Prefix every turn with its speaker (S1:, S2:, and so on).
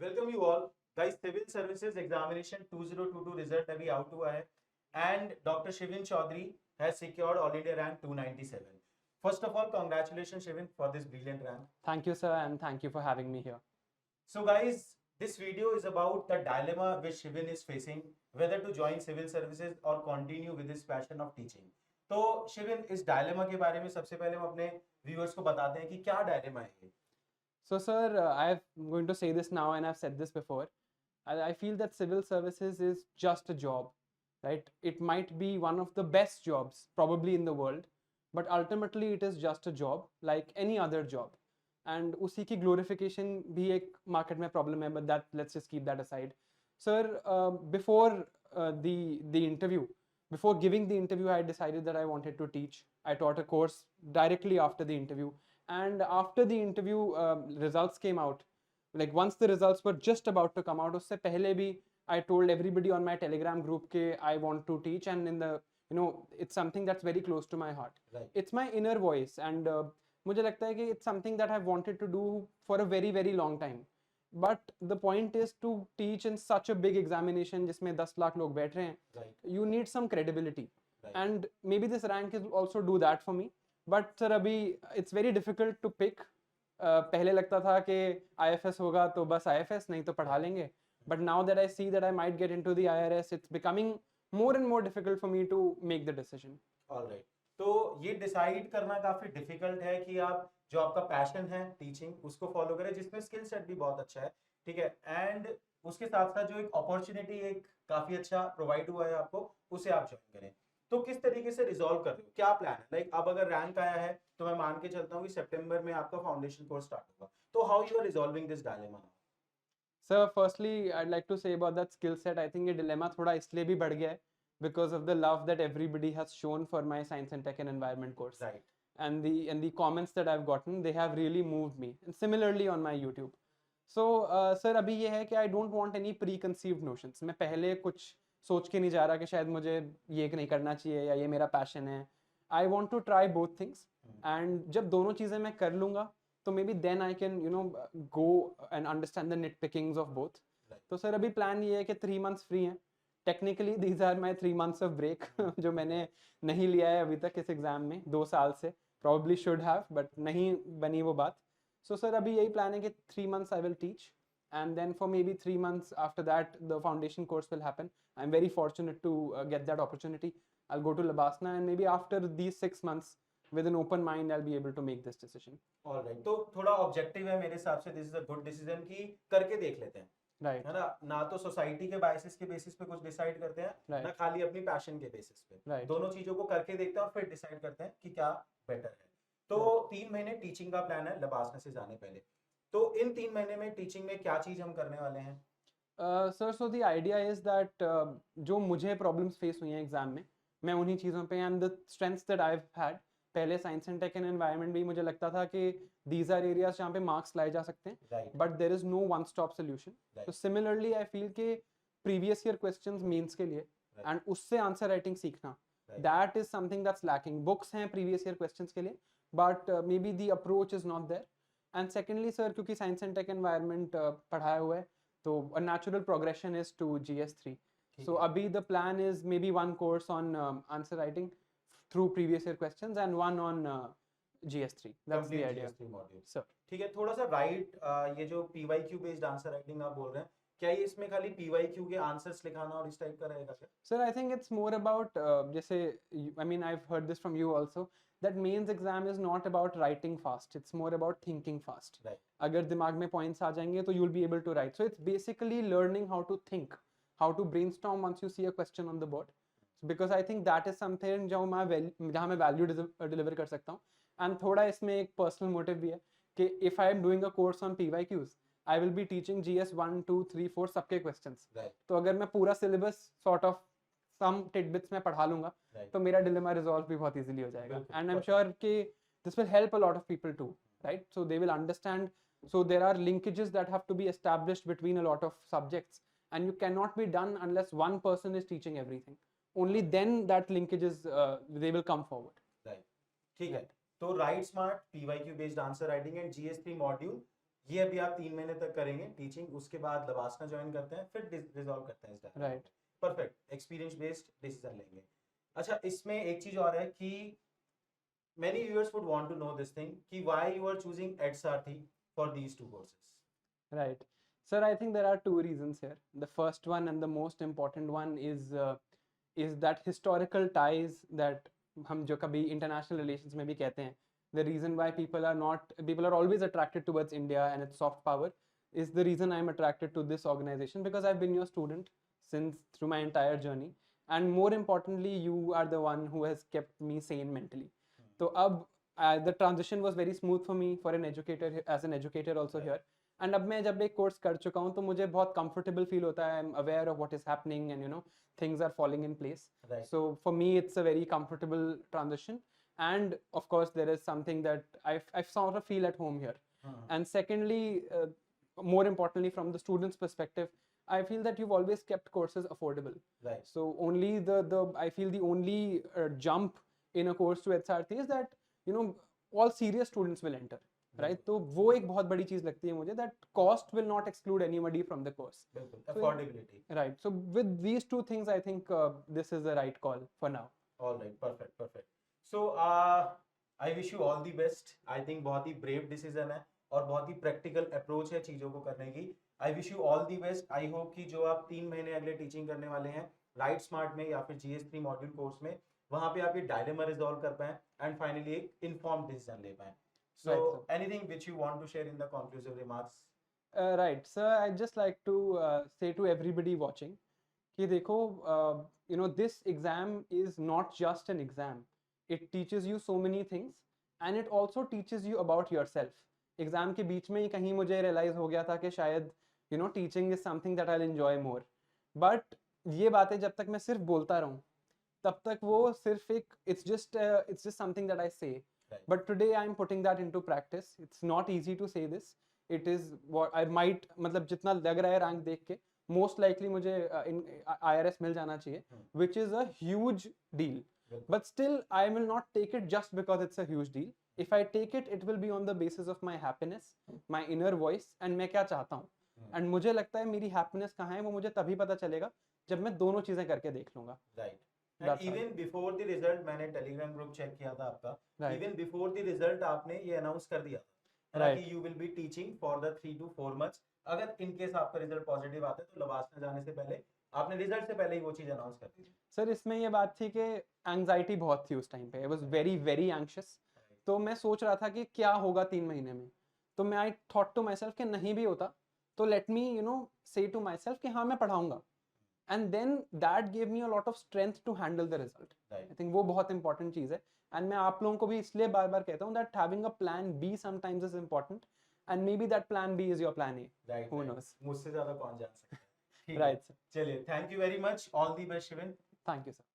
S1: Welcome you all guys. Civil services examination 2022 result अभी out हुआ है and doctor Shivin Chaudhary has secured all India rank 297. First of all congratulation Shivin for this brilliant rank.
S2: Thank you, sir, and thank you for having me here.
S1: So guys, this video is about the dilemma which Shivin is facing, whether to join civil services or continue with his passion of teaching. तो शिविन इस dilemma के बारे में सबसे पहले हम अपने viewers को बताते हैं कि क्या डायलेमा है ये.
S2: So, sir, I'm going to say this now, and I've said this before. I feel that civil services is just a job, right? It might be one of the best jobs probably in the world, but ultimately it is just a job like any other job. And उसी की glorification भी एक market में problem है, but that let's just keep that aside. Sir, before the interview, before giving the interview, I decided that I wanted to teach. I taught a course directly after the interview. And after the interview, results came out. Like once the results were just about to come out, उससे पहले भी I told everybody on my Telegram group के I want to teach, and in the it's something that's very close to my heart.
S1: Right.
S2: It's my inner voice, and मुझे लगता है कि it's something that I've wanted to do for a very very long time. But the point is to teach in such a big examination जिसमें 10 लाख लोग बैठ रहे हैं.
S1: Right.
S2: You need some credibility.
S1: Right.
S2: And maybe this rank will also do that for me. But sir अभी it's very difficult to pick. पहले लगता था कि IFS होगा तो बस IFS, नहीं तो पढ़ा लेंगे. But now that I see that I might get into the IRS, it's becoming more and more difficult for me to make the decision.
S1: Alright, तो ये डिसाइड करना काफी डिफिकल्ट है कि आप जो आपका पैशन है टीचिंग उसको फॉलो करें, जिसमें स्किल सेट भी बहुत अच्छा है, ठीक है, एंड उसके साथ साथ जो एक अपॉर्चुनिटी एक काफी अच्छा प्रोवाइड हुआ है आपको, उसे आप ज्वाइन करें. तो किस तरीके से रिजॉल्व कर रहे हो, क्या प्लान है? लाइक अब अगर रैंक आया है तो मैं मान के चलता हूँ कि सितंबर में आपका फाउंडेशन कोर्स स्टार्ट होगा, तो how you are resolving this dilemma now?
S2: Sir firstly I like to say about that skill set. I think ये डिलेमा थोड़ा इसलिए भी बढ़ गया है because of the love that everybody has shown for my science and tech and environment course.
S1: Right.
S2: And the comments that I've gotten, they have really moved me. And similarly on my YouTube. So sir, अभी ये है कि I don't want any preconceived notions. मैं पहले कुछ सोच के नहीं जा रहा कि शायद मुझे ये नहीं करना चाहिए या ये मेरा पैशन है. I want to try both things. And जब दोनों चीज़ें मैं कर लूँगा तो maybe then I can go and understand the nitpickings of both.
S1: Right.
S2: तो सर अभी प्लान ये है कि 3 months फ्री हैं. Technically these are my 3 months of break जो मैंने नहीं लिया है अभी तक इस एग्जाम में 2 साल से. प्रॉब्ली शुड हैव, बट नहीं बनी वो बात. सो सर अभी यही प्लान है कि 3 months I will teach, and then for maybe 3 months after that the foundation course will happen. I'm very fortunate to get that opportunity. I'll go to Labasna, and maybe after these 6 months with an open mind I'll be able to make this decision.
S1: Alright, तो थोड़ा objective है मेरे हिसाब से, this is a good decision कि करके देख लेते हैं.
S2: Right.
S1: है ना तो सोसाइटी के बायसेस के बेसिस पे कुछ डिसाइड करते हैं,
S2: Right.
S1: ना खाली अपनी पैशन के बेसिस पे.
S2: Right.
S1: दोनों चीजों को करके देखते हैं और फिर डिसाइड करते हैं कि क्या बेटर है. तो 3 महीने टीचिंग का प्लान है लबासना से जाने पहले. तो इन 3 महीने में टीचिंग में क्या चीज हम करने वाले हैं?
S2: Sir so the idea is that जो मुझे प्रॉब्लम्स फेस हुई हैं एग्जाम में, मैं उन्हीं चीज़ों पे and the strengths that I have had. पहले science and tech and environment भी मुझे लगता था कि दीज आर एरियाज जहाँ पे मार्क्स लाए जा सकते हैं,
S1: right,
S2: but there is no one stop solution. तो सिमिलरली आई फील कि प्रीवियस ईयर क्वेश्चंस मेंस के लिए एंड उससे आंसर राइटिंग सीखना, that is something that's lacking. Books हैं प्रीवियस ईयर क्वेश्चंस के लिए, but maybe the approach is not there. And secondly sir, क्योंकि साइंस एंड टेक एनवायरनमेंट पढ़ाया हुआ है, तो a natural progression is to GS3. So abhi the plan is maybe one course on answer writing through previous year questions and one on GS3. That's the idea.
S1: GS3 module.
S2: Sir.
S1: ठीक है, थोड़ा सा right, ये जो PYQ based answer writing आप बोल रहे हैं, क्या ये इसमें खाली PYQ के आंसर्स लिखाना और इस टाइप का रहेगा क्या?
S2: Sir, I think it's more about जैसे I mean I've heard this from you also, that mains exam is not about writing fast, it's more about thinking fast.
S1: Right.
S2: अगर दिमाग में points आ जाएंगे तो you'll be able to write. So it's basically learning how to think, how to brainstorm once you see a question on the board. So because I think that is something जहाँ मैं value deliver कर सकता हूँ. And थोड़ा इसमें एक personal motive भी है कि if I am doing a course on PYQs, I will be teaching GS 1, 2, 3, 4 सबके questions.
S1: Right.
S2: तो अगर मैं पूरा syllabus sort of some tidbits में पढ़ा लूंगा,
S1: Right.
S2: तो मेरा dilemma resolve भी बहुत easily हो जाएगा.
S1: बिल्कुल.
S2: And I'm sure कि this will help a lot of people too, right? So they will understand. So there are linkages that have to be established between a lot of subjects, and you cannot be done unless one person is teaching everything. Only then that linkages they will come forward.
S1: Right. ठीक है, तो right smart PYQ based answer writing and GS3 module ये अभी आप 3 महीने तक करेंगे teaching, उसके बाद लवासना ज्वाइन करते हैं, फिर रिजॉल्व करते हैं इस डायरेक्शन
S2: राइट.
S1: में। परफेक्ट, एक्सपीरियंस बेस्ड डिसीजन लेंगे। अच्छा, इसमें एक चीज और है कि many viewers would want to know this thing कि why you are choosing EdSarthi for these two courses.
S2: Right. Sir, I think there are two reasons here. The first one and the most important one is that historical ties that हम जो कभी international relations में भी कहते हैं. The reason why people are always attracted towards India and its soft power is the reason I'm attracted to this organization, because I've been your student since through my entire journey, and more importantly, you are the one who has kept me sane mentally. So अब the transition was very smooth for me for an educator, as an educator also here. And अब मैं जब एक course कर चुका हूँ तो मुझे बहुत कंफर्टेबल फील होता है. I am aware of what is happening and things are falling in place. So for me it's a very comfortable transition, and of course there is something that I sort of feel at home here. And secondly, more importantly from the student's perspective, I feel that you've always kept courses affordable.
S1: Right.
S2: So only I feel the only jump in a course to HRT is that all serious students will enter. Right, तो वो एक बहुत बड़ी चीज लगती है मुझे, that cost will not exclude anybody from the course.
S1: Affordability.
S2: Right. So with these two things, I think this is the right call for now.
S1: All right, perfect. So I wish you all the best. I think बहुत ही brave decision है और बहुत ही practical approach है चीजों को करने की. I wish you all the best. I hope कि जो आप 3 महीने अगले टीचिंग करने वाले हैं राइट स्मार्ट में या फिर GS3 मॉड्यूल कोर्स में, वहां पे आप ये डायलेमा रिजॉल्व कर पाए एंड फाइनली एक इन्फॉर्म्ड डिसीजन ले पाए. So,
S2: right,
S1: anything which you want to share in the conclusive remarks?
S2: Right, sir. I'd just like to say to everybody watching कि देखो, this exam is not just an exam. It teaches you so many things, and it also teaches you about yourself. Exam के बीच में ही कहीं मुझे realize हो गया था कि शायद teaching is something that I'll enjoy more. But ये बातें जब तक मैं सिर्फ बोलता रहूँ, तब तक वो सिर्फ एक it's just something that I say.
S1: Right.
S2: But today I'm putting that into practice. It's not easy to say this. It is what I might, मतलब जितना लग रहा है रैंक देख के, most likely मुझे IRS मिल जाना चाहिए, which is a huge deal. But still, I will not take it just because it's a huge deal. If I take it, it will be on the basis of my happiness, my inner voice, and मैं क्या चाहता हूँ. And मुझे लगता है मेरी happiness कहाँ है, वो मुझे तभी पता चलेगा जब मैं दोनों चीजें करके देख लूँगा.
S1: Right. And even before the result, मैंने टेलीग्राम ग्रुप चेक किया था आपका.
S2: Right.
S1: Even before the result आपने ये अनाउंस कर दिया था,
S2: right,
S1: कि you will be teaching for the 3 to 4 months. अगर in case आपका रिजल्ट पॉजिटिव आता है तो लवासना जाने से पहले आपने रिजल्ट से पहले ही वो चीज अनाउंस कर दी थी.
S2: सर, इसमें ये बात थी कि एंजाइटी बहुत थी उस टाइम पे. I was very very anxious. तो मैं सोच रहा था कि क्या होगा 3 महीने में. तो मैं I thought to myself कि नहीं भी होता तो लेट मी से टू माई सेल्फ कि हाँ मैं पढ़ाऊंगा. And then that gave me a lot of strength to handle the result.
S1: Right.
S2: I think वो बहुत important चीज़ है. And मैं आप लोगों को भी इसलिए बार बार कहता हूँ that having a plan B sometimes is important, and maybe that plan B is your plan A.
S1: Right.
S2: Who knows?
S1: मुझसे ज़्यादा कौन जान सकता है.
S2: Right, sir.
S1: चलिए, thank you very much. All the best, Shivan.
S2: Thank you, sir.